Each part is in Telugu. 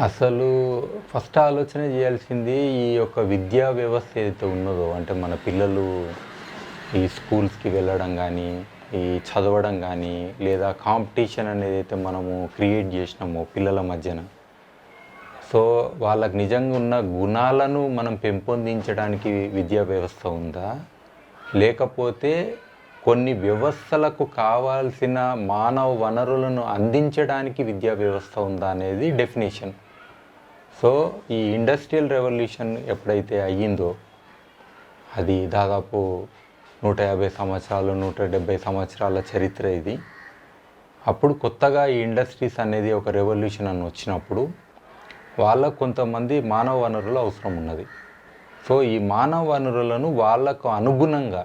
అసలు ఫస్ట్ ఆలోచన చేయాల్సింది ఈ యొక్క విద్యా వ్యవస్థ ఏదైతే ఉన్నదో అంటే మన పిల్లలు ఈ స్కూల్స్కి వెళ్ళడం కానీ ఈ చదవడం కానీ లేదా కాంపిటీషన్ అనేది అయితే మనము క్రియేట్ చేసినామో పిల్లల మధ్యన సో వాళ్ళకి నిజంగా ఉన్న గుణాలను మనం పెంపొందించడానికి విద్యా వ్యవస్థ ఉందా, లేకపోతే కొన్ని వ్యవస్థలకు కావాల్సిన మానవ వనరులను అందించడానికి విద్యా వ్యవస్థ ఉందా అనేది డెఫినేషన్. సో ఈ ఇండస్ట్రియల్ రెవల్యూషన్ ఎప్పుడైతే అయ్యిందో అది దాదాపు 150 సంవత్సరాలు 170 సంవత్సరాల చరిత్ర ఇది. అప్పుడు కొత్తగా ఈ ఇండస్ట్రీస్ అనేది ఒక రెవల్యూషన్ అని వచ్చినప్పుడు వాళ్ళకు కొంతమంది మానవ వనరులు అవసరం ఉన్నది. సో ఈ మానవ వనరులను వాళ్ళకు అనుగుణంగా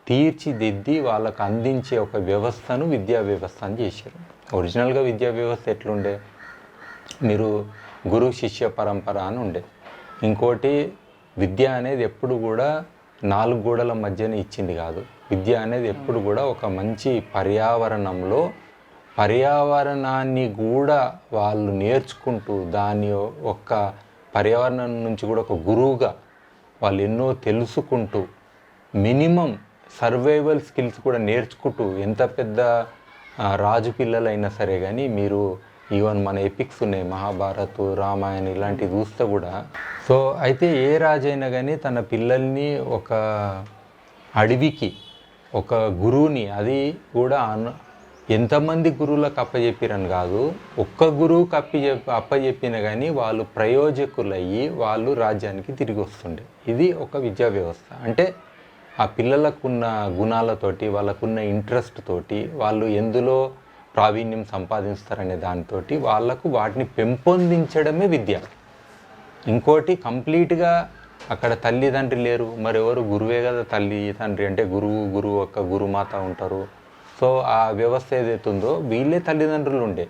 తీర్చిదిద్ది వాళ్ళకు అందించే ఒక వ్యవస్థను విద్యా వ్యవస్థ అని చేశారు. ఒరిజినల్గా విద్యా వ్యవస్థ ఎట్లుండే, మీరు గురు శిష్య పరంపర అని ఉండే. ఇంకోటి, విద్య అనేది ఎప్పుడు కూడా 4 గోడల మధ్యన ఇచ్చింది కాదు. విద్య అనేది ఎప్పుడు కూడా ఒక మంచి పర్యావరణాన్ని కూడా వాళ్ళు నేర్చుకుంటూ దాని ఒక పర్యావరణం నుంచి కూడా ఒక గురువుగా వాళ్ళు ఎన్నో తెలుసుకుంటూ మినిమం సర్వైవల్ స్కిల్స్ కూడా నేర్చుకుంటూ, ఎంత పెద్ద రాజు పిల్లలైనా సరే కానీ మీరు ఈవెన్ మన ఎపిక్స్ ఉన్నాయి, మహాభారత్ రామాయణ ఇలాంటివి చూస్తే కూడా. సో అయితే ఏ రాజైనా కానీ తన పిల్లల్ని ఒక అడవికి ఒక గురువుని, అది కూడా ఎంతమంది గురువులకు అప్పచెప్పిరని కాదు, ఒక్క గురువుకి అప్పచెప్పిన కానీ వాళ్ళు ప్రయోజకులయ్యి వాళ్ళు రాజ్యానికి తిరిగి వస్తుండే. ఇది ఒక విద్యా వ్యవస్థ. అంటే ఆ పిల్లలకున్న గుణాలతోటి, వాళ్ళకున్న ఇంట్రెస్ట్ తోటి, వాళ్ళు ఎందులో ప్రావీణ్యం సంపాదిస్తారనే దానితోటి వాళ్ళకు వాటిని పెంపొందించడమే విద్య. ఇంకోటి, కంప్లీట్గా అక్కడ తల్లిదండ్రి లేరు, మరెవరు, గురువే కదా తల్లి తండ్రి. అంటే గురువు ఒక గురుమాత ఉంటారు. సో ఆ వ్యవస్థ ఏదైతే ఉందో వీళ్ళే తల్లిదండ్రులు ఉండే.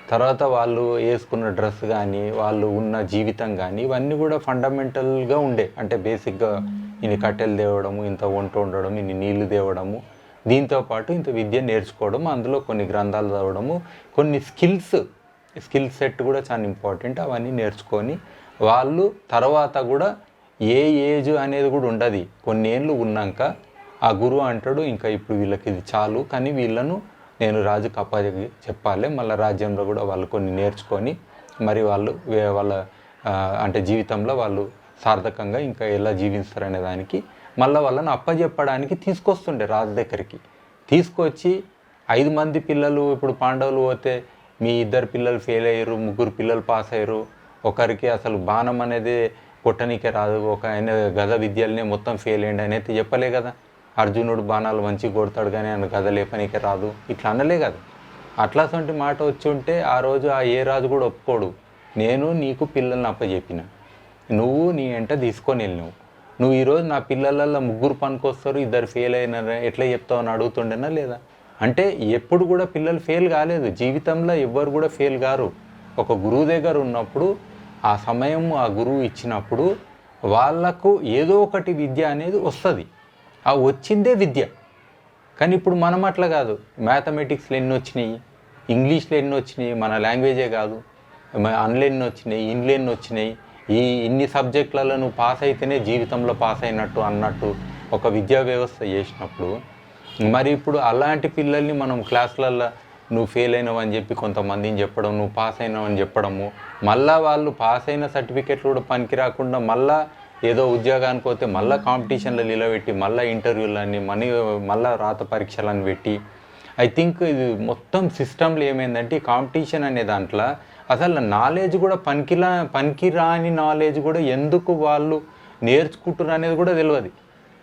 తర్వాత వాళ్ళు వేసుకున్న డ్రెస్ కానీ వాళ్ళు ఉన్న జీవితం కానీ ఇవన్నీ కూడా ఫండమెంటల్గా ఉండే. అంటే బేసిక్గా ఇన్ని కట్టెలు తేవడము, ఇంత వంట ఉండడం, ఇన్ని నీళ్లు తేవడము, దీంతోపాటు ఇంత విద్య నేర్చుకోవడం, అందులో కొన్ని గ్రంథాలు చదవడము, కొన్ని స్కిల్ సెట్ కూడా చాలా ఇంపార్టెంట్. అవన్నీ నేర్చుకొని వాళ్ళు తర్వాత కూడా ఏ ఏజ్ అనేది కూడా ఉండదు. కొన్ని ఏళ్ళు ఉన్నాక ఆ గురువు అంటాడు, ఇంకా ఇప్పుడు వీళ్ళకి ఇది చాలు, కానీ వీళ్ళను నేను రాజుకు చెప్పాలి. మళ్ళీ రాజ్యంలో కూడా వాళ్ళు కొన్ని నేర్చుకొని మరి వాళ్ళు వాళ్ళ అంటే జీవితంలో వాళ్ళు సార్థకంగా ఇంకా ఎలా జీవిస్తారనే దానికి మళ్ళీ వాళ్ళని అప్పచెప్పడానికి తీసుకొస్తుండే రాజు దగ్గరికి. తీసుకొచ్చి 5 మంది పిల్లలు, ఇప్పుడు పాండవులు పోతే మీ 2 పిల్లలు ఫెయిల్ అయ్యారు, 3 పిల్లలు పాస్ అయ్యారు, ఒకరికి అసలు బాణం అనేది కొట్టనీకే రాదు, ఒక ఆయన గద విద్యలనే మొత్తం ఫెయిల్ అయ్యండి అనేది చెప్పలే కదా. అర్జునుడు బాణాలు మంచిగా కొడతాడు కానీ ఆయన గద లేపనీకే రాదు, ఇట్లా అనలే కదా. అట్లాంటి మాట వచ్చి ఉంటే ఆ రోజు ఆ ఏ రాజు కూడా ఒప్పుకోడు. నేను నీకు పిల్లల్ని అప్పచెప్పిన, నువ్వు నీ వెంట తీసుకొని వెళ్ళినావు, నువ్వు ఈరోజు నా పిల్లలలో 3 పనికొస్తారు, 2 ఫెయిల్ అయినారా, ఎట్లా చెప్తావు అని అడుగుతుండేనా లేదా? అంటే ఎప్పుడు కూడా పిల్లలు ఫెయిల్ కాలేదు, జీవితంలో ఎవ్వరు కూడా ఫెయిల్ కారు. ఒక గురువు దగ్గర ఉన్నప్పుడు ఆ సమయం ఆ గురువు ఇచ్చినప్పుడు వాళ్ళకు ఏదో ఒకటి విద్య అనేది వస్తుంది. ఆ వచ్చిందే విద్య. కానీ ఇప్పుడు మనం అట్లా కాదు. మ్యాథమెటిక్స్లో ఎన్ని వచ్చినాయి, ఇంగ్లీష్లో ఎన్ని వచ్చినాయి, మన లాంగ్వేజే కాదు, ఆన్లైన్ ఎన్ని వచ్చినాయి, ఇండ్లు ఎన్ని వచ్చినాయి, ఇన్ని సబ్జెక్టులలో నువ్వు పాస్ అయితేనే జీవితంలో పాస్ అయినట్టు అన్నట్టు ఒక విద్యా వ్యవస్థ చేసినప్పుడు, మరి ఇప్పుడు అలాంటి పిల్లల్ని మనం క్లాసులలో నువ్వు ఫెయిల్ అయినావు అని చెప్పి కొంతమందిని చెప్పడం, నువ్వు పాస్ అయినావు అని చెప్పడము, మళ్ళీ వాళ్ళు పాస్ అయిన సర్టిఫికెట్లు కూడా పనికి రాకుండా మళ్ళీ ఏదో ఉద్యోగానికి పోతే మళ్ళీ కాంపిటీషన్లో నిలబెట్టి మళ్ళీ ఇంటర్వ్యూలని మళ్ళీ రాత పరీక్షలను పెట్టి, ఐ థింక్ ఇది మొత్తం సిస్టంలో ఏమైందంటే ఈ కాంపిటీషన్ అనే దాంట్లో అసలు నాలెడ్జ్ కూడా పనికిరాని నాలెడ్జ్ కూడా ఎందుకు వాళ్ళు నేర్చుకుంటున్నారు అనేది కూడా తెలియదు.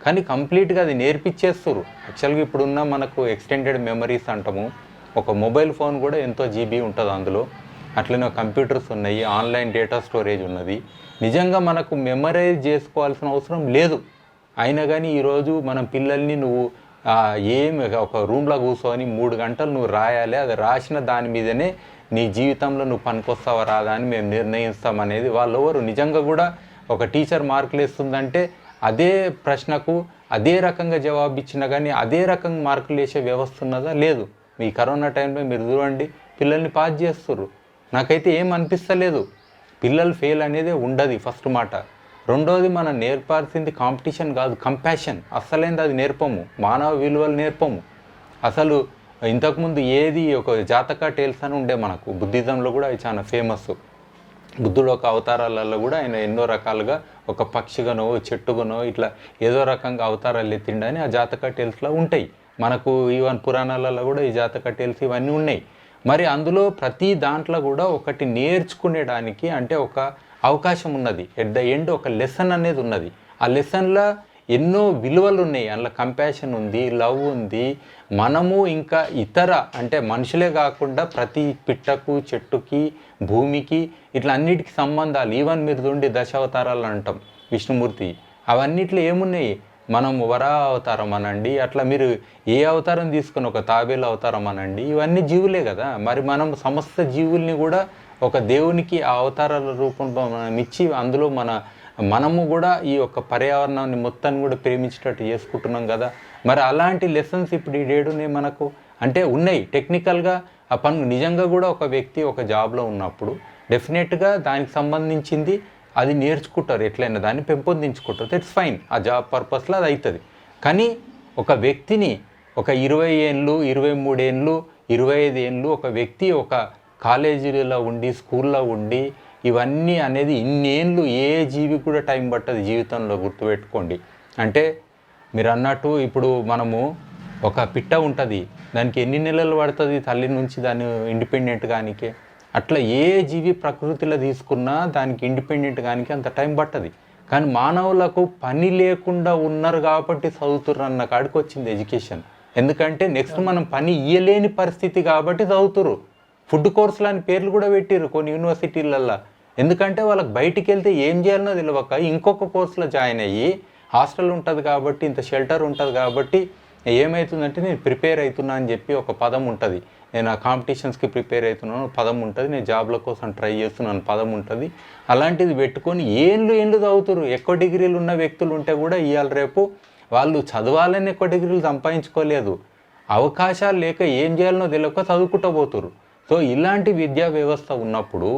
కానీ కంప్లీట్గా అది నేర్పించేస్తారు. యాక్చువల్గా ఇప్పుడున్న మనకు ఎక్స్టెండెడ్ మెమరీస్ అంటాము, ఒక మొబైల్ ఫోన్ కూడా ఎంతో జీబీ ఉంటుంది అందులో, అట్లనే కంప్యూటర్స్ ఉన్నాయి, ఆన్లైన్ డేటా స్టోరేజ్ ఉన్నది. నిజంగా మనకు మెమరైజ్ చేసుకోవాల్సిన అవసరం లేదు. అయినా కానీ ఈరోజు మనం పిల్లల్ని నువ్వు ఒక రూమ్లో కూర్చొని 3 గంటలు నువ్వు రాయాలి, అది రాసిన దాని మీదనే నీ జీవితంలో నువ్వు పనికొస్తావా రాదా అని మేము నిర్ణయిస్తామనేది వాళ్ళు ఎవరు. నిజంగా కూడా ఒక టీచర్ మార్కులు వేస్తుందంటే అదే ప్రశ్నకు అదే రకంగా జవాబు ఇచ్చినా కానీ అదే రకంగా మార్కులు వేసే వ్యవస్థ ఉన్నదా? లేదు. మీ కరోనా టైంలో మీరు చూడండి, పిల్లల్ని పాస్ చేస్తుర్రు. నాకైతే ఏం అనిపిస్తలేదు. పిల్లలు ఫెయిల్ అనేది ఉండదు ఫస్ట్ మాట. రెండోది మనం నేర్పాల్సింది కాంపిటీషన్ కాదు, కంపాషన్. అస్సలైంది అది నేర్పము, మానవ విలువలు నేర్పము. అసలు ఇంతకుముందు ఏది ఒక జాతక టేల్స్ అని ఉండే మనకు, బుద్ధిజంలో కూడా అవి చాలా ఫేమస్. బుద్ధుడు ఒక అవతారాలలో కూడా ఆయన ఎన్నో రకాలుగా ఒక పక్షిగానో చెట్టుగానో ఇట్లా ఏదో రకంగా అవతారాలు ఎత్తిండని ఆ జాతక టేల్స్లో ఉంటాయి. మనకు ఈవెన్ పురాణాలలో కూడా ఈ జాతక టేల్స్ ఇవన్నీ ఉన్నాయి. మరి అందులో ప్రతి దాంట్లో కూడా ఒకటి నేర్చుకునేడానికి అంటే ఒక అవకాశం ఉన్నది. ఎట్ ద ఎండ్ ఒక లెసన్ అనేది ఉన్నది. ఆ లెసన్లో ఎన్నో విలువలు ఉన్నాయి. అందులో కంపాషన్ ఉంది, లవ్ ఉంది. మనము ఇంకా ఇతర అంటే మనుషులే కాకుండా ప్రతి పిట్టకు, చెట్టుకి, భూమికి ఇట్లా అన్నిటికీ సంబంధాలు. ఈవెన్ మీరు చూడండి దశావతారాలు అంటాం విష్ణుమూర్తి, అవన్నిట్లో ఏమున్నాయి? మనం వరాహ అవతారం అనండి, అట్లా మీరు ఏ అవతారం తీసుకుని ఒక తాబేలు అవతారం అనండి, ఇవన్నీ జీవులే కదా. మరి మనం సమస్త జీవుల్ని కూడా ఒక దేవునికి ఆ అవతారాల రూపంలో మనం ఇచ్చి అందులో మనము కూడా ఈ యొక్క పర్యావరణాన్ని మొత్తాన్ని కూడా ప్రేమించేటట్టు చేసుకుంటున్నాం కదా. మరి అలాంటి లెసన్స్ ఇప్పుడు ఈ డేడునే మనకు అంటే ఉన్నాయి. టెక్నికల్గా ఆ పనులు నిజంగా కూడా ఒక వ్యక్తి ఒక జాబ్లో ఉన్నప్పుడు డెఫినెట్గా దానికి సంబంధించింది అది నేర్చుకుంటారు, ఎట్లయినా దాన్ని పెంపొందించుకుంటారు. దట్స్ ఫైన్, ఆ జాబ్ పర్పస్లో అది అవుతుంది. కానీ ఒక వ్యక్తిని ఒక 20 ఏళ్ళు, 23 ఏళ్ళు, 25 ఏళ్ళు ఒక వ్యక్తి ఒక కాలేజీలో ఉండి, స్కూల్లో ఉండి ఇవన్నీ అనేది ఇన్నేళ్ళు ఏ జీవి కూడా టైం పట్టదు జీవితంలో, గుర్తుపెట్టుకోండి. అంటే మీరు అన్నట్టు ఇప్పుడు మనము ఒక పిట్ట ఉంటుంది, దానికి ఎన్ని నెలలు పడుతుంది తల్లి నుంచి దాన్ని ఇండిపెండెంట్ కానికే. అట్లా ఏ జీవి ప్రకృతిలో తీసుకున్నా దానికి ఇండిపెండెంట్ కానికే అంత టైం పట్టదు. కానీ మానవులకు పని లేకుండా ఉన్నారు కాబట్టి చదువుతుర్రు అన్న కాడికి వచ్చింది ఎడ్యుకేషన్. ఎందుకంటే నెక్స్ట్ మనం పని ఇయ్యలేని పరిస్థితి కాబట్టి చదువుతురు. ఫుడ్ కోర్సులు అని పేర్లు కూడా పెట్టిర్రు కొన్ని యూనివర్సిటీలల్లో. ఎందుకంటే వాళ్ళకి బయటికి వెళ్తే ఏం చేయాలనో తెలియక ఇంకొక కోర్సులో జాయిన్ అయ్యి, హాస్టల్ ఉంటుంది కాబట్టి, ఇంత షెల్టర్ ఉంటుంది కాబట్టి ఏమవుతుందంటే నేను ప్రిపేర్ అవుతున్నా అని చెప్పి ఒక పదం ఉంటుంది. నేను ఆ కాంపిటీషన్స్కి ప్రిపేర్ అవుతున్నాను పదం ఉంటుంది, నేను జాబ్ల కోసం ట్రై చేస్తున్నాను పదం ఉంటుంది. అలాంటిది పెట్టుకొని ఏళ్ళు చదువుతారు. ఎక్కువ డిగ్రీలు ఉన్న వ్యక్తులు ఉంటే కూడా ఇవాళ రేపు వాళ్ళు చదవాలని ఎక్కువ డిగ్రీలు సంపాదించుకోలేదు, అవకాశాలు లేక ఏం చేయాలనో తెలియక చదువుకుంటూ పోతురు. సో ఇలాంటి విద్యా వ్యవస్థ ఉన్నప్పుడు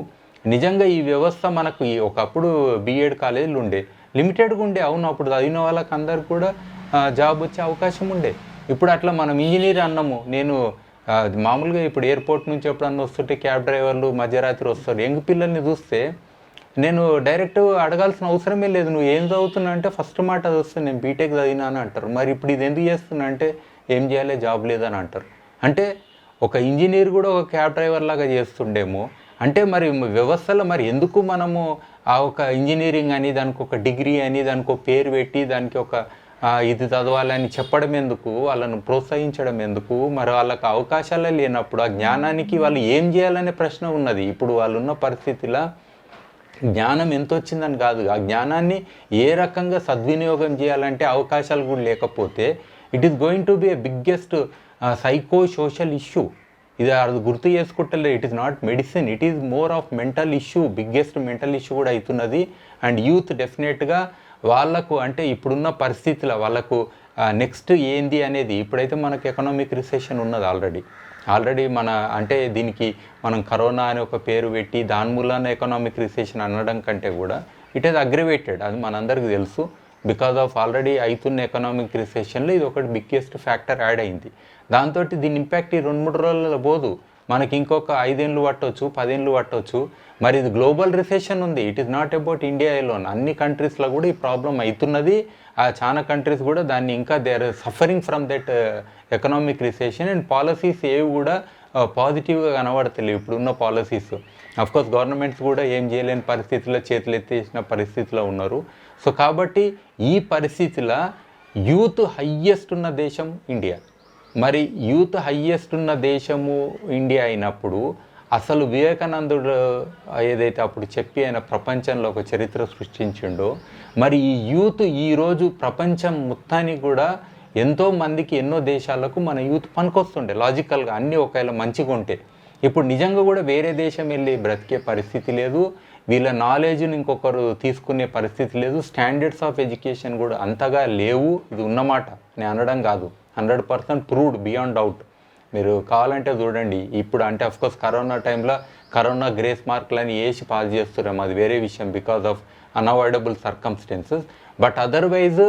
నిజంగా ఈ వ్యవస్థ మనకు ఒకప్పుడు బీఎడ్ కాలేజీలు ఉండే, లిమిటెడ్గా ఉండే. అవును, అప్పుడు చదివిన వాళ్ళకి అందరికి కూడా జాబ్ వచ్చే అవకాశం ఉండే. ఇప్పుడు అట్లా మనం ఇంజనీర్ అన్నాము. నేను మామూలుగా ఇప్పుడు ఎయిర్పోర్ట్ నుంచి ఎప్పుడన్నా వస్తుంటే క్యాబ్ డ్రైవర్లు మధ్యరాత్రి వస్తారు, యంగ్ పిల్లల్ని చూస్తే నేను డైరెక్ట్ అడగాల్సిన అవసరమే లేదు, నువ్వు ఏం చదువుతున్నా అంటే ఫస్ట్ మాట అది వస్తుంది, నేను బీటెక్ చదివినా అని అంటారు. మరి ఇప్పుడు ఇది ఎందుకు చేస్తున్నా అంటే ఏం చేయాలి, జాబ్ లేదని అంటారు. అంటే ఒక ఇంజనీర్ కూడా ఒక క్యాబ్ డ్రైవర్ లాగా చేస్తుండేమో. అంటే మరి వ్యవస్థలో మరి ఎందుకు మనము ఆ ఒక ఇంజనీరింగ్ అని దానికి ఒక డిగ్రీ అని దానికి ఒక పేరు పెట్టి దానికి ఒక ఇది చదవాలని చెప్పడం ఎందుకు, వాళ్ళను ప్రోత్సహించడం ఎందుకు? మరి వాళ్ళకి అవకాశాలే లేనప్పుడు ఆ జ్ఞానానికి వాళ్ళు ఏం చేయాలనే ప్రశ్న ఉన్నది. ఇప్పుడు వాళ్ళు ఉన్న పరిస్థితిలో జ్ఞానం ఎంత వచ్చిందని కాదు, ఆ జ్ఞానాన్ని ఏ రకంగా సద్వినియోగం చేయాలంటే అవకాశాలు కూడా లేకపోతే it is going to be a biggest psycho social issue. ఇది అది గుర్తు చేసుకుంటలేదు. It is not medicine, it is more of mental issue, biggest mental issue కూడా అవుతున్నది. అండ్ యూత్ డెఫినెట్గా వాళ్ళకు అంటే ఇప్పుడున్న పరిస్థితుల వాళ్ళకు నెక్స్ట్ ఏంది అనేది, ఇప్పుడైతే మనకు ఎకనామిక్ రిసెషన్ ఉన్నది ఆల్రెడీ మన అంటే దీనికి మనం కరోనా అని ఒక పేరు పెట్టి దాని మూలాన ఎకనామిక్ రిసెషన్ అనడం కంటే కూడా ఇట్ ఈస్ అగ్రివేటెడ్, అది మనందరికీ తెలుసు. బికాజ్ ఆఫ్ ఆల్రెడీ అవుతున్న ఎకనామిక్ రిసెషన్లో ఇది ఒకటి బిగ్గెస్ట్ ఫ్యాక్టర్ యాడ్ అయింది. దాంతో దీని ఇంపాక్ట్ ఈ 2-3 రోజులలో పోదు, మనకి ఇంకొక 5 ఏళ్ళు పట్టవచ్చు, 10 ఏళ్ళు పట్టవచ్చు. మరి ఇది గ్లోబల్ రిసెషన్ ఉంది, it is not about India alone. అన్ని కంట్రీస్లో కూడా ఈ ప్రాబ్లం అవుతున్నది. చాలా కంట్రీస్ కూడా దాన్ని ఇంకా they are suffering from that economic recession. And policies ఏవి కూడా పాజిటివ్గా కనబడతలేవు ఇప్పుడున్న పాలసీస్. అఫ్కోర్స్ గవర్నమెంట్స్ కూడా ఏం చేయలేని పరిస్థితుల్లో చేతులు ఎత్తేసిన పరిస్థితిలో ఉన్నారు. సో కాబట్టి ఈ పరిస్థితిలో యూత్ హయ్యెస్ట్ ఉన్న దేశం ఇండియా. మరి యూత్ హయ్యెస్ట్ ఉన్న దేశము ఇండియా అయినప్పుడు అసలు వివేకానందుడు ఏదైతే అప్పుడు చెప్పి ఆయన ప్రపంచంలో ఒక చరిత్ర సృష్టించిండో, మరి ఈ యూత్ ఈరోజు ప్రపంచం మొత్తానికి కూడా ఎంతోమందికి ఎన్నో దేశాలకు మన యూత్ పనికొస్తుండే లాజికల్గా అన్నీ ఒకవేళ మంచిగా ఉంటే. ఇప్పుడు నిజంగా కూడా వేరే దేశం వెళ్ళి బ్రతికే పరిస్థితి లేదు, వీళ్ళ నాలెడ్జ్ని ఇంకొకరు తీసుకునే పరిస్థితి లేదు, స్టాండర్డ్స్ ఆఫ్ ఎడ్యుకేషన్ కూడా అంతగా లేవు. ఇది ఉన్నమాట నేను అనడం కాదు, 100% ప్రూవ్డ్ బియాండ్ డౌట్. మీరు కావాలంటే చూడండి. ఇప్పుడు అంటే అఫ్కోర్స్ కరోనా టైంలో కరోనా గ్రేస్ మార్కులని వేసి పాస్ చేస్తున్నాం, అది వేరే విషయం, because of unavoidable circumstances. But otherwise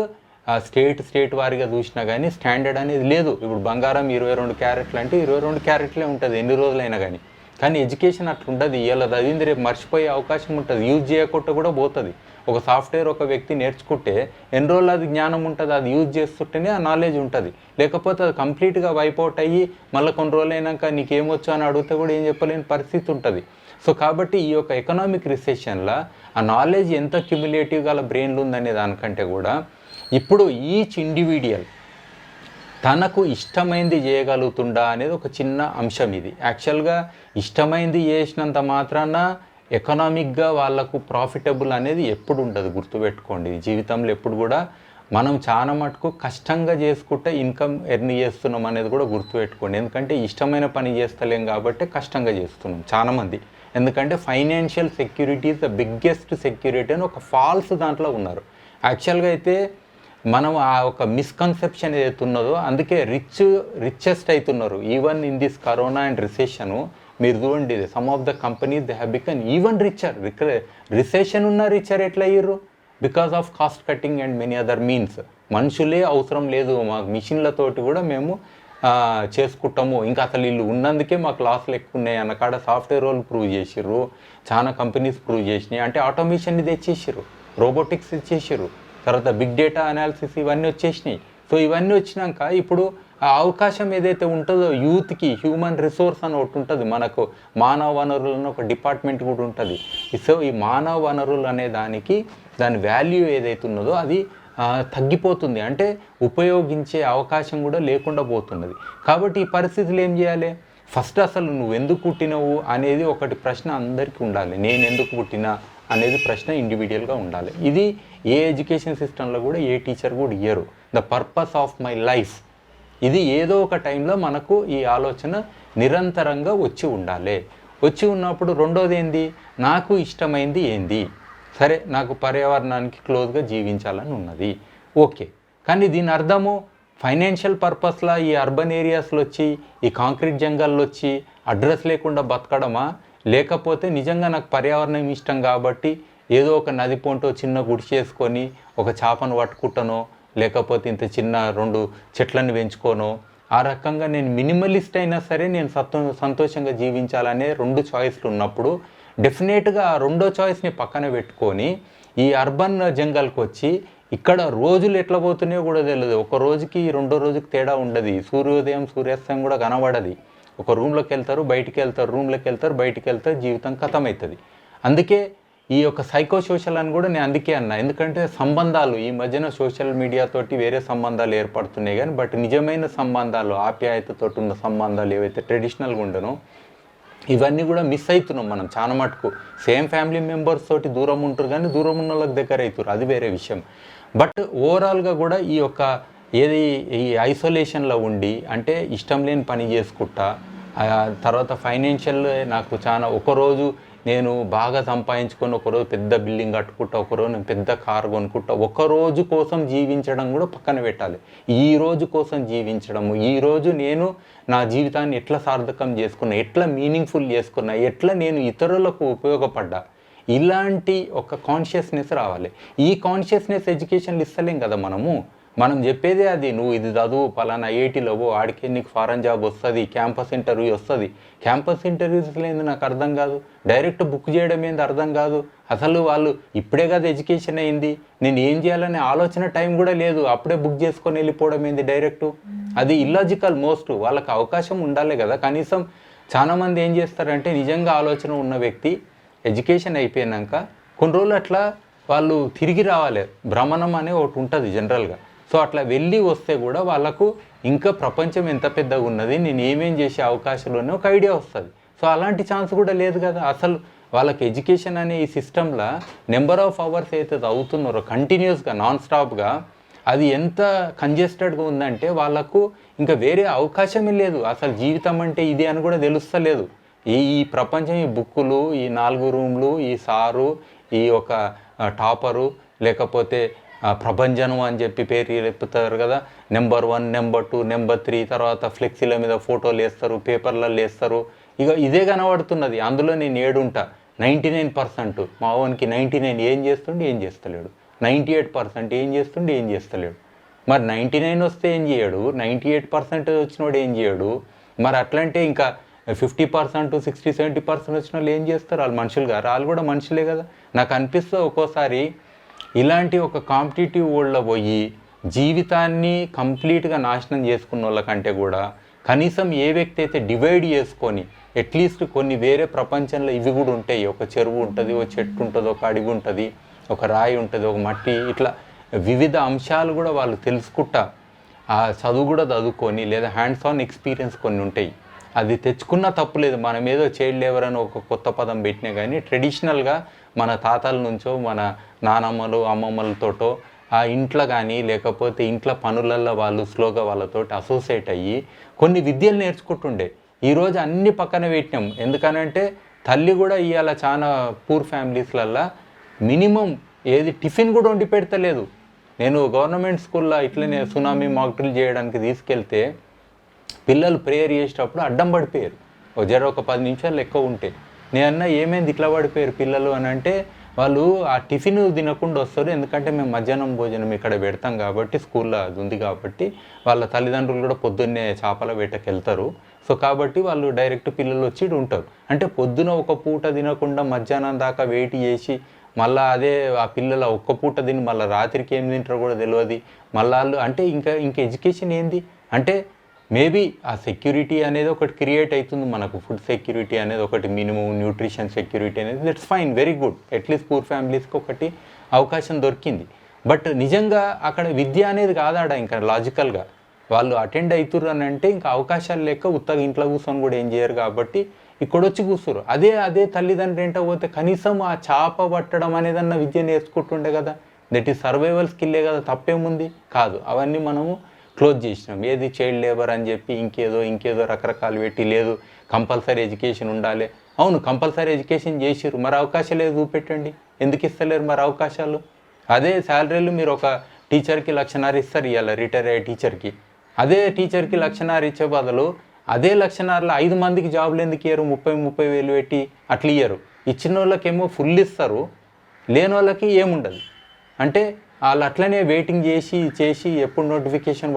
state వారీగా చూసినా కానీ స్టాండర్డ్ అనేది లేదు. ఇప్పుడు బంగారం 22 క్యారెట్లు అంటే 22 క్యారెట్లే ఉంటుంది ఎన్ని రోజులైనా కానీ. కానీ ఎడ్యుకేషన్ అట్లా ఉంటుంది. ఇలా చదివింది రేపు మర్చిపోయే అవకాశం ఉంటుంది, యూజ్ చేయకుండా కూడా పోతుంది. ఒక సాఫ్ట్వేర్ ఒక వ్యక్తి నేర్చుకుంటే ఎన్ని రోజులు అది జ్ఞానం ఉంటుంది, అది యూజ్ చేస్తుంటేనే ఆ నాలెడ్జ్ ఉంటుంది. లేకపోతే అది కంప్లీట్గా వైపౌట్ అయ్యి మళ్ళీ కొన్ని రోజులు అయినాక నీకేమొచ్చు అని అడిగితే కూడా ఏం చెప్పలేని పరిస్థితి ఉంటుంది. సో కాబట్టి ఈ యొక్క ఎకనామిక్ రిసెషన్లో ఆ నాలెడ్జ్ ఎంత క్యుములేటివ్గా అలా బ్రెయిన్లో ఉందనే దానికంటే కూడా ఇప్పుడు ఈచ్ ఇండివిజువల్ తనకు ఇష్టమైంది చేయగలుగుతుండా అనేది ఒక చిన్న అంశం. ఇది యాక్చువల్గా ఇష్టమైంది చేసినంత మాత్రాన ఎకనామిక్గా వాళ్ళకు ప్రాఫిటబుల్ అనేది ఎప్పుడు ఉండదు, గుర్తుపెట్టుకోండి. జీవితంలో ఎప్పుడు కూడా మనం చాలా మటుకు కష్టంగా చేసుకుంటే ఇన్కమ్ ఎర్న్ చేస్తున్నాం అనేది కూడా గుర్తుపెట్టుకోండి. ఎందుకంటే ఇష్టమైన పని చేస్తలేం కాబట్టి కష్టంగా చేస్తున్నాం చాలామంది. ఎందుకంటే financial security is the biggest security అని ఒక ఫాల్స్ దాంట్లో ఉన్నారు. యాక్చువల్గా అయితే మనం ఆ ఒక మిస్కన్సెప్షన్ ఏదైతే ఉన్నదో అందుకే రిచెస్ట్ అవుతున్నారు. Even in this corona and recession మీరు చూడండి, some of the companies they have become even richer. Recession ఉన్న రిచర్ ఎట్లా అయ్యారు? Because of cost cutting and many other means. మనుషులే అవసరం లేదు, మాకు మిషన్లతోటి కూడా మేము చేసుకుంటాము, ఇంకా అసలు వీళ్ళు ఉన్నందుకే మాకు లాస్లు ఎక్కువ ఉన్నాయి అన్న కాడ సాఫ్ట్వేర్ వాళ్ళు ప్రూవ్ చేసిర్రు, చాలా కంపెనీస్ ప్రూవ్ చేసినాయి. అంటే ఆటోమేషన్ని తెచ్చేసారు, రోబోటిక్స్ ఇచ్చేసారు, తర్వాత బిగ్ డేటా అనాలిసిస్ ఇవన్నీ వచ్చేసినాయి. సో ఇవన్నీ వచ్చినాక ఇప్పుడు ఆ అవకాశం ఏదైతే ఉంటుందో యూత్కి, హ్యూమన్ రిసోర్స్ అని ఒకటి ఉంటుంది, మనకు మానవ వనరులు అని ఒక డిపార్ట్మెంట్ కూడా ఉంటుంది. సో ఈ మానవ వనరులు అనే దాని వాల్యూ ఏదైతే ఉన్నదో అది తగ్గిపోతుంది, అంటే ఉపయోగించే అవకాశం కూడా లేకుండా పోతున్నది. కాబట్టి ఈ పరిస్థితులు ఏం చేయాలి? ఫస్ట్ అసలు నువ్వు ఎందుకు పుట్టినవు అనేది ఒకటి ప్రశ్న అందరికీ ఉండాలి. నేను ఎందుకు పుట్టినా అనేది ప్రశ్న ఇండివిజువల్గా ఉండాలి. ఇది ఏ ఎడ్యుకేషన్ సిస్టంలో కూడా ఏ టీచర్ కూడా ఇయ్యరు. The purpose of my life, ఇది ఏదో ఒక టైంలో మనకు ఈ ఆలోచన నిరంతరంగా వచ్చి ఉండాలి. వచ్చి ఉన్నప్పుడు రెండోది ఏంది? నాకు ఇష్టమైంది ఏంది? సరే, నాకు పర్యావరణానికి క్లోజ్గా జీవించాలని ఉన్నది, ఓకే. కానీ దీని అర్థము ఫైనాన్షియల్ పర్పస్లా ఈ అర్బన్ ఏరియాస్లో వచ్చి ఈ కాంక్రీట్ జంగల్లో వచ్చి అడ్రస్ లేకుండా బతకడమా? లేకపోతే నిజంగా నాకు పర్యావరణం ఇష్టం కాబట్టి ఏదో ఒక నది పొంటో చిన్న గుడిసె చేసుకొని ఒక చేపను పట్టుకుంటానో, లేకపోతే ఇంత చిన్న 2 చెట్లను పెంచుకోనో, ఆ రకంగా నేను మినిమలిస్ట్ అయినా సరే నేను సంతోషంగా జీవించాలనే 2 చాయిస్లు ఉన్నప్పుడు డెఫినెట్గా ఆ రెండో చాయిస్ని పక్కన పెట్టుకొని ఈ అర్బన్ జంగల్కి వచ్చి ఇక్కడ రోజులు ఎట్లా పోతున్నాయో కూడా తెలియదు. ఒక రోజుకి రెండో రోజుకి తేడా ఉండదు, సూర్యోదయం సూర్యాస్తమయం కూడా కనబడది. ఒక రూమ్లోకి వెళ్తారు, బయటికి వెళ్తారు, రూమ్లోకి వెళ్తారు, బయటికి వెళ్తారు, జీవితం ఖతమవుతుంది. అందుకే ఈ యొక్క సైకో సోషల్ అని కూడా నేను అందుకే అన్నా, ఎందుకంటే సంబంధాలు ఈ మధ్యన సోషల్ మీడియాతోటి వేరే సంబంధాలు ఏర్పడుతున్నాయి కానీ బట్ నిజమైన సంబంధాలు, ఆప్యాయతతో ఉన్న సంబంధాలు ఏవైతే ట్రెడిషనల్గా ఉండనో ఇవన్నీ కూడా మిస్ అవుతున్నాం మనం చాలా మటుకు. సేమ్ ఫ్యామిలీ మెంబర్స్ తోటి దూరం ఉంటారు కానీ దూరం ఉన్న వాళ్ళకి దగ్గర అవుతారు, అది వేరే విషయం. బట్ ఓవరాల్గా కూడా ఈ యొక్క ఈ ఐసోలేషన్లో ఉండి అంటే ఇష్టం లేని పని చేసుకుంటా, తర్వాత ఫైనాన్షియల్ నాకు చాలా, ఒకరోజు నేను బాగా సంపాదించుకొని ఒకరోజు పెద్ద బిల్డింగ్ కట్టుకుంటా, ఒకరోజు నేను పెద్ద కార్ కొనుక్కుంటా, ఒకరోజు కోసం జీవించడం కూడా పక్కన పెట్టాలి. ఈ రోజు కోసం జీవించడము, ఈరోజు నేను నా జీవితాన్ని ఎట్లా సార్థకం చేసుకున్నా, ఎట్లా మీనింగ్ఫుల్ చేసుకున్నా, ఎట్లా నేను ఇతరులకు ఉపయోగపడ్డా, ఇలాంటి ఒక కాన్షియస్నెస్ రావాలి. ఈ కాన్షియస్నెస్ ఎడ్యుకేషన్లు ఇస్తలేం కదా మనం చెప్పేదే అది, నువ్వు ఇది చదువు, పలానా ఐఐటీలో ఆడికే నీకు ఫారెన్ జాబ్ వస్తుంది, క్యాంపస్ ఇంటర్వ్యూ వస్తుంది. క్యాంపస్ ఇంటర్వ్యూస్ ఏంది నాకు అర్థం కాదు, డైరెక్ట్ బుక్ చేయడం ఏంది అర్థం కాదు. అసలు వాళ్ళు ఇప్పుడే కదా ఎడ్యుకేషన్ అయింది, నేను ఏం చేయాలనే ఆలోచన టైం కూడా లేదు, అప్పుడే బుక్ చేసుకొని వెళ్ళిపోవడం ఏంది డైరెక్టు, అది ఇల్లాజికల్ మోస్ట్. వాళ్ళకి అవకాశం ఉండాలి కదా కనీసం. చాలామంది ఏం చేస్తారంటే నిజంగా ఆలోచన ఉన్న వ్యక్తి ఎడ్యుకేషన్ అయిపోయినాక కొన్ని రోజులు అట్లా వాళ్ళు తిరిగి రావాలి, భ్రమణం అనే ఒకటి ఉంటుంది జనరల్గా. సో అట్లా వెళ్ళి వస్తే కూడా వాళ్ళకు ఇంకా ప్రపంచం ఎంత పెద్దగా ఉన్నది, నేను ఏమేం చేసే అవకాశాలు ఒక ఐడియా వస్తుంది. సో అలాంటి ఛాన్స్ కూడా లేదు కదా అసలు. వాళ్ళకి ఎడ్యుకేషన్ అనే ఈ సిస్టంలో నెంబర్ ఆఫ్ అవర్స్ అయితే అవుతున్నారో కంటిన్యూస్గా నాన్ స్టాప్గా, అది ఎంత కంజెస్టెడ్గా ఉందంటే వాళ్ళకు ఇంకా వేరే అవకాశమే లేదు. అసలు జీవితం అంటే ఇది అని కూడా తెలుస్తలేదు. ఈ ప్రపంచం, ఈ బుక్కులు, ఈ 4 రూమ్లు, ఈ సారు, ఈ ఒక టాపరు, లేకపోతే ప్రభంజనం అని చెప్పి పేరు చెప్తారు కదా, నెంబర్ 1, నెంబర్ 2, నెంబర్ 3, తర్వాత ఫ్లెక్సీల మీద ఫోటోలు వేస్తారు, పేపర్లలో వేస్తారు. ఇక ఇదే కనబడుతున్నది. అందులో నేను ఏడుంటా 99%. మా వానికి 99 ఏం చేస్తుండే ఏం చేస్తలేడు, 98% ఏం చేస్తుండే ఏం చేస్తలేడు. మరి 99 వస్తే ఏం చేయడు, 98% వచ్చినోడు ఏం చేయడు. మరి అట్లంటే ఇంకా 50%, 60, 70% వచ్చిన వాళ్ళు ఏం చేస్తారు? వాళ్ళు మనుషులు గారు, వాళ్ళు కూడా మనుషులే కదా. నాకు అనిపిస్తుంది ఒక్కోసారి ఇలాంటి ఒక కాంపిటేటివ్ వరల్డ్లో పోయి జీవితాన్ని కంప్లీట్గా నాశనం చేసుకున్న వాళ్ళకంటే కూడా కనీసం ఏ వ్యక్తి అయితే డివైడ్ చేసుకొని అట్లీస్ట్ కొన్ని వేరే ప్రపంచంలో ఇవి కూడా ఉంటాయి, ఒక చెరువు ఉంటుంది, ఒక చెట్టు ఉంటుంది, ఒక అడవి ఉంటుంది, ఒక రాయి ఉంటుంది, ఒక మట్టి, ఇట్లా వివిధ అంశాలు కూడా వాళ్ళు తెలుసుకుంటా ఆ చదువు కూడా చదువుకొని లేదా హ్యాండ్స్ ఆన్ ఎక్స్పీరియన్స్ కొన్ని ఉంటాయి. అది తెచ్చుకున్నా తప్పులేదు. మనం ఏదో చైల్డ్ లేబర్ అని ఒక కొత్త పదం పెట్టినా కానీ ట్రెడిషనల్గా మన తాతల నుంచో మన నానమ్మలు అమ్మమ్మలతోటో ఆ ఇంట్లో కానీ లేకపోతే ఇంట్లో పనులల్లో వాళ్ళు స్లోగా వాళ్ళతో అసోసియేట్ అయ్యి కొన్ని విద్యలు నేర్చుకుంటుండే. ఈరోజు అన్ని పక్కన పెట్టినాం. ఎందుకనంటే తల్లి కూడా ఇవాళ చాలా పూర్ ఫ్యామిలీస్లల్లో మినిమం ఏది టిఫిన్ కూడా వండి పెడతలేదు. నేను గవర్నమెంట్ స్కూల్లో ఇట్లనే సునామీ మాక్ డ్రిల్ చేయడానికి తీసుకెళ్తే పిల్లలు ప్రేయర్ చేసేటప్పుడు అడ్డం పడిపోయారు. ఒక 10 నిమిషాలు ఎక్కువ ఉంటే నేనన్నా ఏమైంది ఇట్లా పడిపోయారు పిల్లలు అని అంటే, వాళ్ళు ఆ టిఫిన్ తినకుండా వస్తారు, ఎందుకంటే మేము మధ్యాహ్నం భోజనం ఇక్కడ పెడతాం కాబట్టి స్కూల్లో అది ఉంది కాబట్టి వాళ్ళ తల్లిదండ్రులు కూడా పొద్దున్నే చేపల వేటకి వెళ్తారు. సో కాబట్టి వాళ్ళు డైరెక్ట్ పిల్లలు వచ్చి ఉంటారు. అంటే పొద్దున ఒక పూట తినకుండా మధ్యాహ్నం దాకా వెయిట్ చేసి మళ్ళీ అదే ఆ పిల్లల ఒక్క పూట తిని మళ్ళీ రాత్రికి ఏం తింటారో కూడా తెలియదు. మళ్ళీ వాళ్ళు అంటే ఇంకా ఎడ్యుకేషన్ ఏంది అంటే మేబీ ఆ సెక్యూరిటీ అనేది ఒకటి క్రియేట్ అవుతుంది మనకు, ఫుడ్ సెక్యూరిటీ అనేది ఒకటి, మినిమం న్యూట్రిషన్ సెక్యూరిటీ అనేది, that's fine, very good. At least poor ఫ్యామిలీస్కి ఒకటి అవకాశం దొరికింది. బట్ నిజంగా అక్కడ విద్య అనేది కాదాడ ఇంకా లాజికల్గా వాళ్ళు అటెండ్ అవుతుర్రు అని అంటే ఇంకా అవకాశాలు లేక ఉత్తగా ఇంట్లో కూర్చొని కూడా ఏం చేయరు కాబట్టి ఇక్కడొచ్చి కూర్చురు. అదే తల్లిదండ్రులు ఏంటో పోతే కనీసం ఆ చేప పట్టడం అనేదన్న విద్య నేర్చుకుంటుండే కదా. దట్ ఈస్ సర్వైవల్ స్కిల్లే కదా, తప్పేముంది కాదు. అవన్నీ మనము క్లోజ్ చేసినాం. ఏది చైల్డ్ లేబర్ అని చెప్పి ఇంకేదో రకరకాలు పెట్టి, లేదు కంపల్సరీ ఎడ్యుకేషన్ ఉండాలి. అవును, కంపల్సరీ ఎడ్యుకేషన్ చేసిర్రు, మరి అవకాశాలు ఏదో చూపెట్టండి. ఎందుకు ఇస్తలేరు మరి అవకాశాలు? అదే శాలరీలు మీరు ఒక టీచర్కి 1,50,000 ఇస్తారు ఇవాళ, రిటైర్ అయ్యే టీచర్కి. అదే టీచర్కి 1,50,000 ఇచ్చే బదులు అదే 1,50,000లో 5 మందికి జాబులు ఎందుకు ఇయ్యరు? 30,000 పెట్టి అట్లా ఇయ్యరు. ఇచ్చిన వాళ్ళకేమో ఫుల్ ఇస్తారు, లేని వాళ్ళకి ఏముండదు. అంటే వాళ్ళు అట్లనే వెయిటింగ్ చేసి ఎప్పుడు నోటిఫికేషన్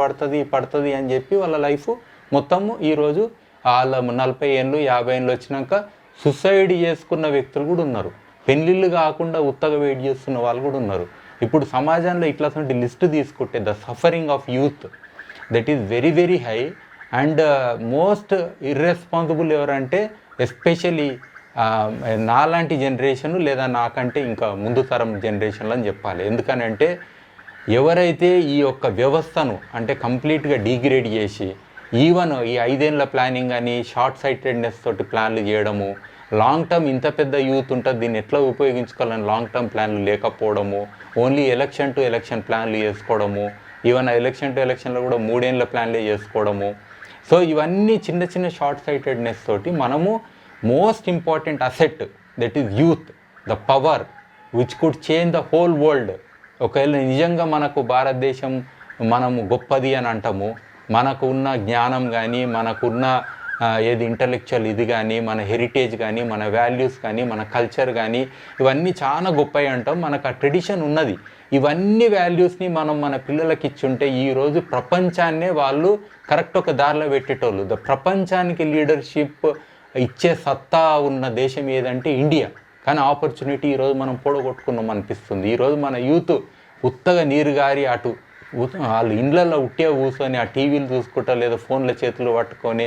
పడుతుంది అని చెప్పి వాళ్ళ లైఫ్ మొత్తము ఈరోజు వాళ్ళ 40 ఏళ్ళు 50 ఏళ్ళు వచ్చినాక సూసైడ్ చేసుకున్న వ్యక్తులు కూడా ఉన్నారు. పెళ్ళిళ్ళు కాకుండా ఉత్తగా వెయిట్ చేస్తున్న వాళ్ళు కూడా ఉన్నారు. ఇప్పుడు సమాజంలో ఇట్లాంటి లిస్ట్ తీసుకుంటే the suffering of youth that is very very high. And most irresponsible ఎవరంటే ఎస్పెషలీ నాలాంటి జనరేషను లేదా నాకంటే ఇంకా ముందు తరం జనరేషన్లు అని చెప్పాలి. ఎందుకనంటే ఎవరైతే ఈ యొక్క వ్యవస్థను అంటే కంప్లీట్గా డిగ్రేడ్ చేసి ఈవెన్ ఈ 5 ఏళ్ళ ప్లానింగ్ అని షార్ట్ సైటెడ్నెస్ తోటి ప్లాన్లు చేయడము, లాంగ్ టర్మ్ ఇంత పెద్ద యూత్ ఉంటుంది దీన్ని ఎట్లా ఉపయోగించుకోవాలని లాంగ్ టర్మ్ ప్లాన్లు లేకపోవడము, ఓన్లీ ఎలక్షన్ టు ఎలక్షన్ ప్లాన్లు చేసుకోవడము, ఈవెన్ ఎలక్షన్ టు ఎలక్షన్లో కూడా 3 ఏళ్ళ ప్లాన్లే చేసుకోవడము. సో ఇవన్నీ చిన్న షార్ట్ సైటెడ్నెస్ తోటి మనము most important asset that is youth, the power which could change the whole world. ఒకవేళ నిజంగా మనకు భారతదేశం మనము గొప్పది అని అంటాము, మనకు ఉన్న జ్ఞానం కానీ మనకున్న ఏది ఇంటలెక్చువల్ ఇది కానీ మన హెరిటేజ్ కానీ మన వాల్యూస్ కానీ మన కల్చర్ కానీ ఇవన్నీ చాలా గొప్పవి అంటాం. మనకు ఆ ట్రెడిషన్ ఉన్నది. ఇవన్నీ వాల్యూస్ని మనం మన పిల్లలకి ఇచ్చుంటే ఈరోజు ప్రపంచాన్నే వాళ్ళు కరెక్ట్ ఒక దారిలో పెట్టేటోళ్ళు. ప్రపంచానికి లీడర్షిప్ ఇచ్చే సత్తా ఉన్న దేశం ఏదంటే ఇండియా. కానీ ఆపర్చునిటీ ఈరోజు మనం పొడగొట్టుకున్నాం అనిపిస్తుంది. ఈరోజు మన యూత్ ఉత్తగా నీరు గారి అటు వాళ్ళు ఇండ్లలో ఉట్టే కూర్చొని ఆ టీవీలు చూసుకుంటా లేదా ఫోన్ల చేతులు పట్టుకొని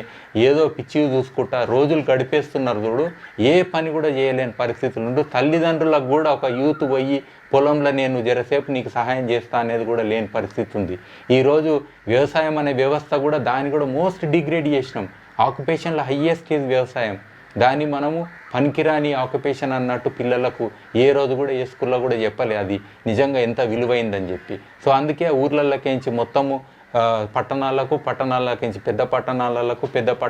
ఏదో పిచ్చివి చూసుకుంటా రోజులు గడిపేస్తున్నారు. చూడు, ఏ పని కూడా చేయలేని పరిస్థితులు ఉండు. తల్లిదండ్రులకు కూడా ఒక యూత్ పోయి పొలంలో నేను జరసేపు నీకు సహాయం చేస్తా అనేది కూడా లేని పరిస్థితి ఉంది. ఈరోజు వ్యవసాయం అనే వ్యవస్థ కూడా దాన్ని కూడా మోస్ట్ డిగ్రేడ్ చేసినాం. ఆక్యుపేషన్లో హయ్యెస్ట్ ఈజ్ వ్యవసాయం. దాన్ని మనము పనికిరాని ఆక్యుపేషన్ అన్నట్టు పిల్లలకు ఏ రోజు కూడా ఏ స్కూల్లో కూడా చెప్పలే అది నిజంగా ఎంత విలువైందని చెప్పి. సో అందుకే ఊర్లలోకించి మొత్తము పట్టణాలకించి పెద్ద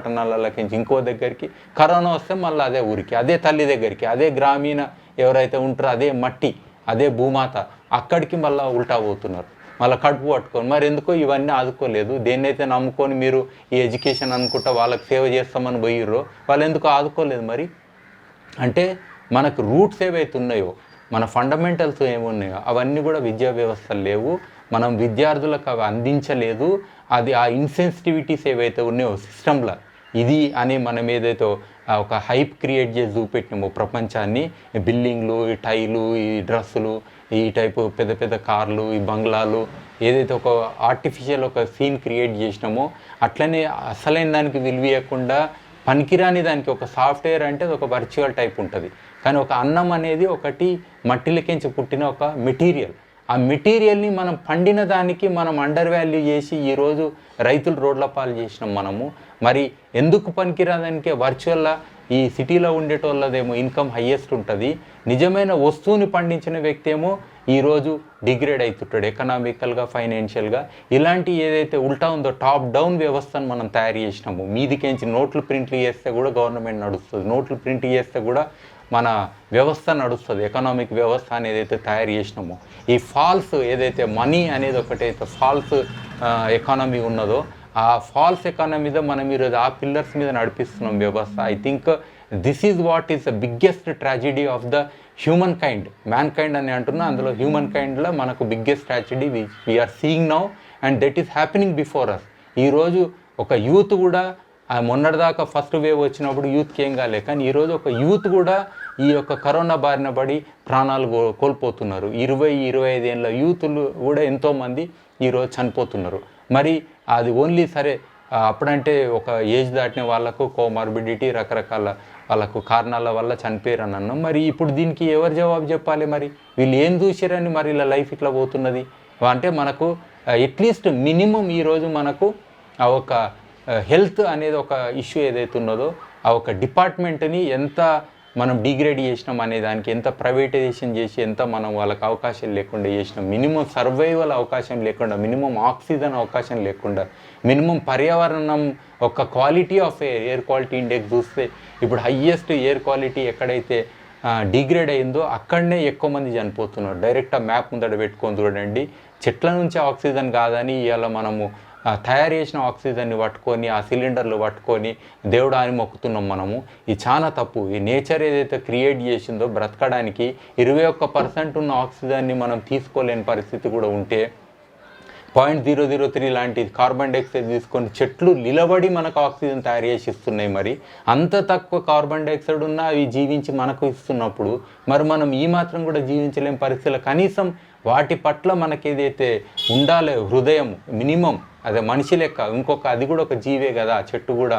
పట్టణాలకించి ఇంకో దగ్గరికి కరోనా వస్తే మళ్ళీ అదే ఊరికి, అదే తల్లి దగ్గరికి, అదే గ్రామీణ ఎవరైతే ఉంటారో అదే మట్టి అదే భూమాత, అక్కడికి మళ్ళీ ఉల్టా పోతున్నారు, మళ్ళీ కడుపు పట్టుకొని. మరి ఎందుకో ఇవన్నీ ఆదుకోలేదు. దేన్నైతే నమ్ముకొని మీరు ఈ ఎడ్యుకేషన్ అనుకుంటా వాళ్ళకి సేవ చేస్తామని పోయిర్రో వాళ్ళు ఎందుకో ఆదుకోలేదు. మరి అంటే మనకు రూట్స్ ఏవైతే ఉన్నాయో, మన ఫండమెంటల్స్ ఏమున్నాయో అవన్నీ కూడా విద్యా వ్యవస్థలు లేవు. మనం విద్యార్థులకు అవి అందించలేదు. అది ఆ ఇన్సెన్సిటివిటీస్ ఏవైతే ఉన్నాయో సిస్టంలో, ఇది అని మనం ఏదైతే ఒక హైప్ క్రియేట్ చేసి చూపెట్టినామో ప్రపంచాన్ని, బిల్డింగ్లు, ఈ టైలు, ఈ డ్రెస్సులు, ఈ టైపు పెద్ద పెద్ద కార్లు, ఈ బంగ్లాలు, ఏదైతే ఒక ఆర్టిఫిషియల్ ఒక సీన్ క్రియేట్ చేసినామో, అట్లనే అసలైన దానికి విలువయకుండా పనికిరాని దానికి ఒక సాఫ్ట్వేర్ అంటే ఒక వర్చువల్ టైప్ ఉంటుంది. కానీ ఒక అన్నం అనేది ఒకటి మట్టిలకించి పుట్టిన ఒక మెటీరియల్. ఆ మెటీరియల్ని మనం పండిన దానికి మనం అండర్ వాల్యూ చేసి ఈరోజు రైతులు రోడ్ల పాలు చేసినాం మనము. మరి ఎందుకు పనికిరాదానికే వర్చువల్లా ఈ సిటీలో ఉండేటోళ్ళదేమో ఇన్కమ్ హయ్యెస్ట్ ఉంటుంది, నిజమైన వస్తువుని పండించిన వ్యక్తి ఏమో ఈరోజు డిగ్రేడ్ అవుతుంటాడు ఎకనామికల్గా, ఫైనాన్షియల్గా. ఇలాంటి ఏదైతే ఉల్టా ఉందో టాప్ డౌన్ వ్యవస్థను మనం తయారు చేసినాము. మీదికేంచి నోట్లు ప్రింట్లు చేస్తే కూడా గవర్నమెంట్ నడుస్తుంది, నోట్లు ప్రింట్ చేస్తే కూడా మన వ్యవస్థ నడుస్తుంది. ఎకనామిక్ వ్యవస్థ అనేది అయితే తయారు చేసినామో, ఈ ఫాల్స్ ఏదైతే మనీ అనేది ఒకటైతే ఫాల్స్ ఎకానమీ ఉన్నదో, ఆ ఫాల్స్ ఎకానమీతో మనం ఈరోజు ఆ పిల్లర్స్ మీద నడిపిస్తున్నాం వ్యవస్థ. I think this is what is the biggest tragedy of the humankind. Mankind అని అంటున్నా, అందులో హ్యూమన్ కైండ్లో మనకు biggest tragedy we are seeing now and that is happening before us. ఈరోజు ఒక యూత్ కూడా మొన్నటిదాకా ఫస్ట్ వేవ్ వచ్చినప్పుడు యూత్కి ఏం కాలే, కానీ ఈరోజు ఒక యూత్ కూడా ఈ యొక్క కరోనా బారిన పడి ప్రాణాలు కోల్పోతున్నారు. 20-25 ఏళ్ళ యూతులు కూడా ఎంతోమంది ఈరోజు చనిపోతున్నారు. మరి అది ఓన్లీ సరే అప్పుడంటే ఒక ఏజ్ దాటిన వాళ్ళకు కోమార్బిడిటీ రకరకాల వాళ్ళకు కారణాల వల్ల చనిపోయారని అన్నాం. మరి ఇప్పుడు దీనికి ఎవరు జవాబు చెప్పాలి? మరి వీళ్ళు ఏం చూసారని మరి ఇలా లైఫ్ ఇట్లా పోతున్నది అంటే మనకు అట్లీస్ట్ మినిమం ఈరోజు మనకు ఆ ఒక హెల్త్ అనేది ఒక ఇష్యూ ఏదైతే ఉన్నదో ఆ ఒక డిపార్ట్మెంట్ని ఎంత మనం డిగ్రేడ్ చేసినాం అనే దానికి, ఎంత ప్రైవేటైజేషన్ చేసి ఎంత మనం వాళ్ళకి అవకాశం లేకుండా చేసినాం, మినిమం సర్వైవల్ అవకాశం లేకుండా, మినిమం ఆక్సిజన్ అవకాశం లేకుండా, మినిమం పర్యావరణం ఒక quality of air quality index చూస్తే ఇప్పుడు హయ్యెస్ట్ ఎయిర్ క్వాలిటీ ఎక్కడైతే డిగ్రేడ్ అయిందో అక్కడనే ఎక్కువ మంది చనిపోతున్నారు. డైరెక్ట్ ఆ మ్యాప్ ముందట పెట్టుకొని చూడండి. చెట్ల నుంచి ఆక్సిజన్ కాదని ఇవాళ మనము తయారు చేసిన ఆక్సిజన్ని పట్టుకొని ఆ సిలిండర్లు పట్టుకొని దేవుడు అని మొక్కుతున్నాం మనము. ఇది చాలా తప్పు. ఈ నేచర్ ఏదైతే క్రియేట్ చేసిందో బ్రతకడానికి 21% ఉన్న ఆక్సిజన్ని మనం తీసుకోలేని పరిస్థితి కూడా ఉంటే 0.003 లాంటి కార్బన్ డైఆక్సైడ్ తీసుకొని చెట్లు నిలబడి మనకు ఆక్సిజన్ తయారు చేసి ఇస్తున్నాయి. మరి అంత తక్కువ కార్బన్ డైఆక్సైడ్ ఉన్నా అవి జీవించి మనకు ఇస్తున్నప్పుడు మరి మనం ఈ మాత్రం కూడా జీవించలేని పరిస్థితుల్లో కనీసం వాటి పట్ల మనకి ఏదైతే ఉండాలి హృదయం మినిమం, అదే మనిషి లెక్క ఇంకొక అది కూడా ఒక జీవే కదా చెట్టు కూడా,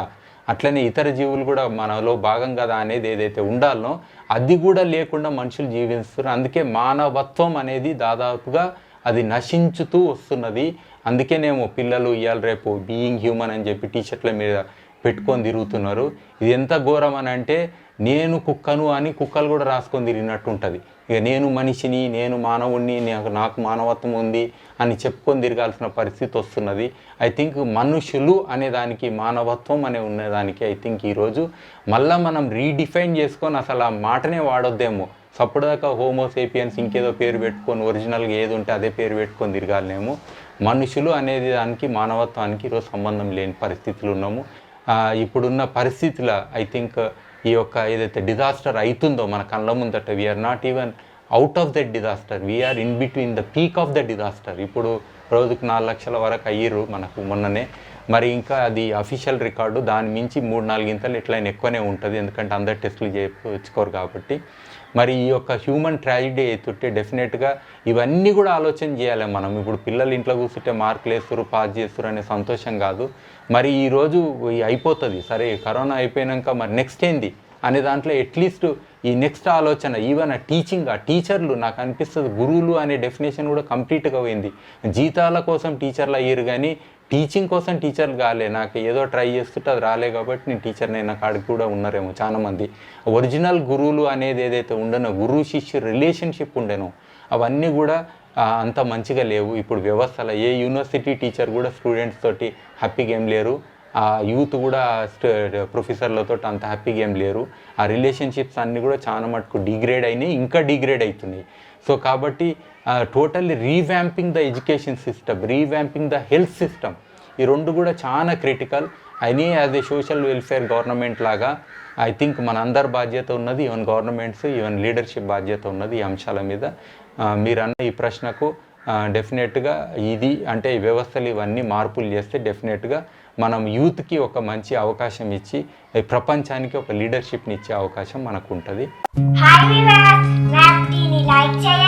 అట్లనే ఇతర జీవులు కూడా మనలో భాగం కదా అనేది ఏదైతే ఉండాలనో అది కూడా లేకుండా మనుషులు జీవిస్తున్నారు. అందుకే మానవత్వం అనేది దాదాపుగా అది నశించుతూ వస్తున్నది. అందుకేనేమో పిల్లలు ఇవాళ రేపు బీయింగ్ హ్యూమన్ అని చెప్పి టీషర్ట్ల మీద పెట్టుకొని తిరుగుతున్నారు. ఇది ఎంత ఘోరం అని అంటే నేను కుక్కను అని కుక్కలు కూడా రాసుకొని తిరిగినట్టు ఉంటుంది. ఇక నేను మనిషిని, నేను మానవుడిని, నాకు మానవత్వం ఉంది అని చెప్పుకొని తిరగాల్సిన పరిస్థితి వస్తున్నది. ఐ థింక్ మనుషులు అనే దానికి, మానవత్వం అనే ఉన్నదానికి ఐ థింక్ ఈరోజు మళ్ళీ మనం రీడిఫైన్ చేసుకొని అసలు ఆ మాటనే వాడొద్దేమో. సప్పుడుదాకా హోమోసేపియన్స్ ఇంకేదో పేరు పెట్టుకొని ఒరిజినల్గా ఏది ఉంటే అదే పేరు పెట్టుకొని తిరగాలేమో. మనుషులు అనేది దానికి మానవత్వానికి ఈరోజు సంబంధం లేని పరిస్థితులు ఉన్నాము. ఇప్పుడున్న పరిస్థితుల ఐ థింక్ ఈ యొక్క ఏదైతే డిజాస్టర్ అవుతుందో మన కళ్ళ ముందట, we are not even out of that disaster, we are in between the peak of the disaster. ఇప్పుడు రోజుకు 4 లక్షల వరకు అయ్యారు మనకు మొన్ననే. మరి ఇంకా అది అఫీషియల్ రికార్డు, దాని మించి 3-4 ఇంతలు ఎట్లయినా ఎక్కువనే ఉంటుంది, ఎందుకంటే అందరు టెస్టులు చేయించుకోరు కాబట్టి. మరి ఈ యొక్క హ్యూమన్ ట్రాజడీ అవుతుంటే డెఫినెట్గా ఇవన్నీ కూడా ఆలోచన చేయాలి మనం. ఇప్పుడు పిల్లలు ఇంట్లో కూర్చుంటే మార్కులు వేస్తారు, పాస్ చేస్తారు అనే సంతోషం కాదు. మరి ఈరోజు అయిపోతుంది సరే, కరోనా అయిపోయాక మరి నెక్స్ట్ ఏంది అనే దాంట్లో అట్లీస్ట్ ఈ నెక్స్ట్ ఆలోచన, ఈవెన్ ఆ టీచర్లు నాకు అనిపిస్తుంది గురువులు అనే డెఫినేషన్ కూడా కంప్లీట్గా పోయింది. జీతాల కోసం టీచర్లు అయ్యారు కానీ టీచింగ్ కోసం టీచర్లు కాలే. నాకు ఏదో ట్రై చేస్తుంటే అది రాలే కాబట్టి నేను టీచర్ని అయినా కాడికి కూడా ఉన్నారేమో చాలామంది. ఒరిజినల్ గురువులు అనేది ఏదైతే ఉండనో, గురువు శిష్యు రిలేషన్షిప్ ఉండేనో అవన్నీ కూడా అంత మంచిగా లేవు ఇప్పుడు వ్యవస్థలో. ఏ యూనివర్సిటీ టీచర్ కూడా స్టూడెంట్స్ తోటి హ్యాపీగా ఏం లేరు, ఆ యూత్ కూడా ప్రొఫెసర్లతో అంత హ్యాపీగా ఏం లేరు. ఆ రిలేషన్షిప్స్ అన్నీ కూడా చాలా మటుకు డిగ్రేడ్ అయినాయి, ఇంకా డిగ్రేడ్ అవుతున్నాయి. సో కాబట్టి totally revamping the education system, revamping the health system, ఈ రెండు కూడా చాలా క్రిటికల్. అయినా as a social welfare government లాగా ఐ థింక్ మన అందరి బాధ్యత ఉన్నది, ఈవెన్ గవర్నమెంట్స్, ఈవెన్ లీడర్షిప్ బాధ్యత ఉన్నది ఈ అంశాల మీద. మీరన్న ఈ ప్రశ్నకు డెఫినెట్గా ఇది అంటే ఈ వ్యవస్థలు ఇవన్నీ మార్పులు చేస్తే డెఫినెట్గా మనం యూత్కి ఒక మంచి అవకాశం ఇచ్చి ప్రపంచానికి ఒక లీడర్షిప్ని ఇచ్చే అవకాశం మనకు ఉంటుంది. లైక్ చేయండి.